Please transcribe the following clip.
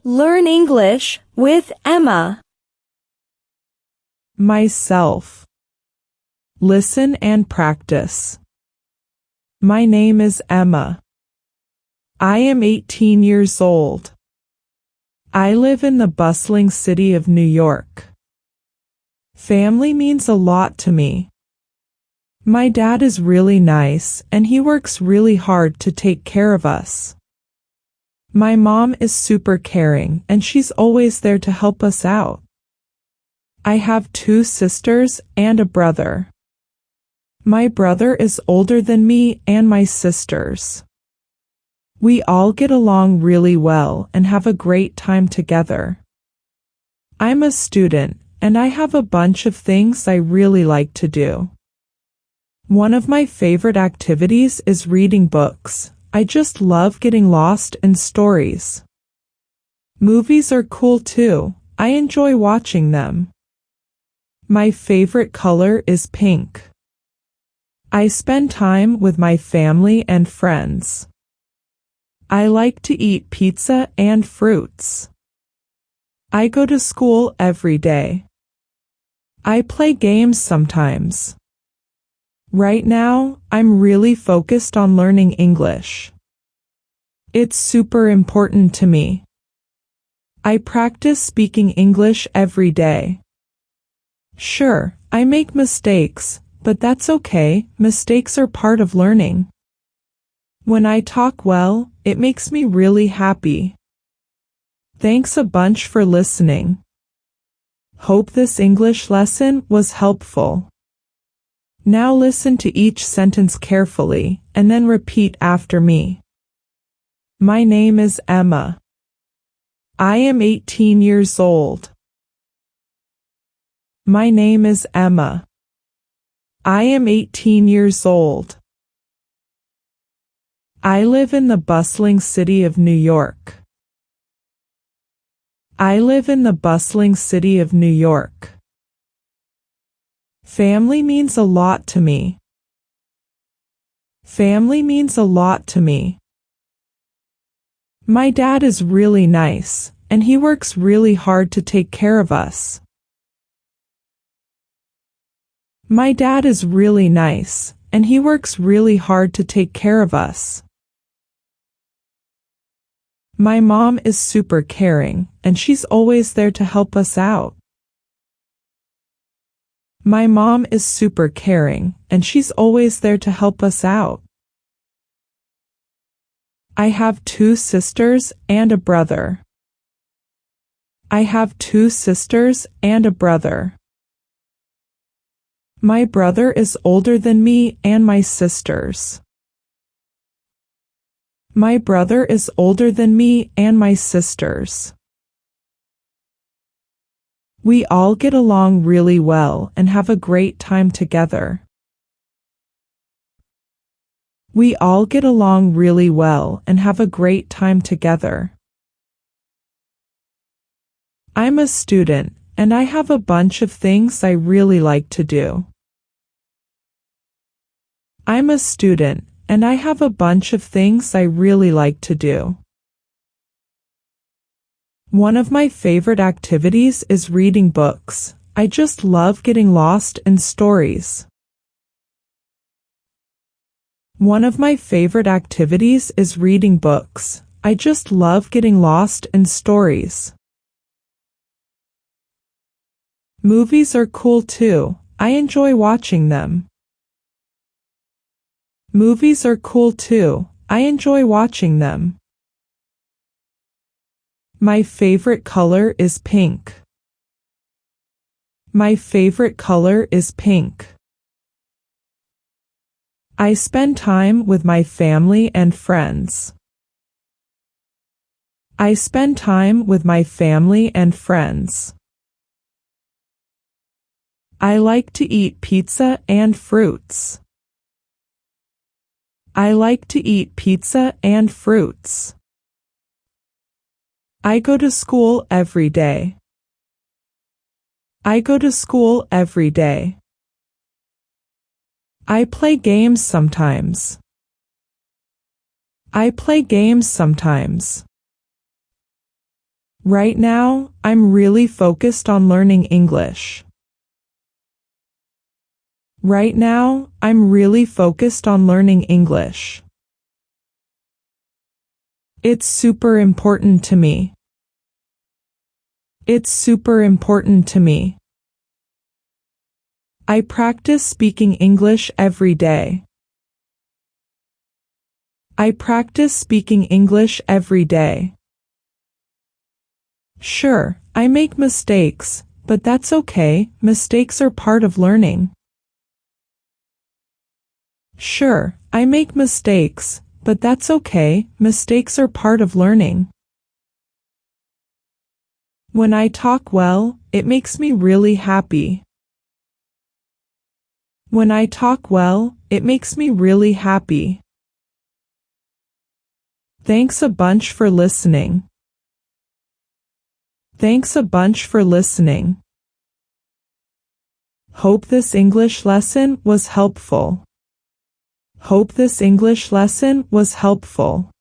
Learn English with Emma. Myself. Listen and practice. My name is Emma. I am 18 years old. I live in the bustling city of New York. Family means a lot to me. My dad is really nice and he works really hard to take care of us. My mom is super caring and she's always there to help us out. I have 2 sisters and a brother. My brother is older than me and my sisters. We all get along really well and have a great time together. I'm a student and I have a bunch of things I really like to do. One of my favorite activities is reading books. I just love getting lost in stories. Movies are cool too. I enjoy watching them. My favorite color is pink. I spend time with my family and friends. I like to eat pizza and fruits. I go to school every day. I play games sometimes. Right now, I'm really focused on learning English. It's super important to me. I practice speaking English every day. Sure, I make mistakes, but that's okay. Mistakes are part of learning. When I talk well, it makes me really happy. Thanks a bunch for listening. Hope this English lesson was helpful. Now listen to each sentence carefully, and then repeat after me. My name is Emma. I am 18 years old. My name is Emma. I am 18 years old. I live in the bustling city of New York. I live in the bustling city of New York. Family means a lot to me. Family means a lot to me. My dad is really nice, and he works really hard to take care of us. My dad is really nice, and he works really hard to take care of us. My mom is super caring, and she's always there to help us out. My mom is super caring, and she's always there to help us out. I have 2 sisters and a brother. I have 2 sisters and a brother. My brother is older than me and my sisters. My brother is older than me and my sisters. We all get along really well and have a great time together. We all get along really well and have a great time together. I'm a student, and I have a bunch of things I really like to do. I'm a student, and I have a bunch of things I really like to do. One of my favorite activities is reading books. I just love getting lost in stories. One of my favorite activities is reading books. I just love getting lost in stories. Movies are cool too. I enjoy watching them. Movies are cool too. I enjoy watching them. My favorite color is pink. My favorite color is pink. I spend time with my family and friends. I spend time with my family and friends. I like to eat pizza and fruits. I like to eat pizza and fruits. I go to school every day. I go to school every day. I play games sometimes. I play games sometimes. Right now, I'm really focused on learning English. Right now, I'm really focused on learning English. It's super important to me. It's super important to me. I practice speaking English every day. I practice speaking English every day. Sure, I make mistakes, but that's okay. Mistakes are part of learning. Sure, I make mistakes, but that's okay. Mistakes are part of learning. When I talk well, it makes me really happy. When I talk well, it makes me really happy. Thanks a bunch for listening. Thanks a bunch for listening. Hope this English lesson was helpful. Hope this English lesson was helpful.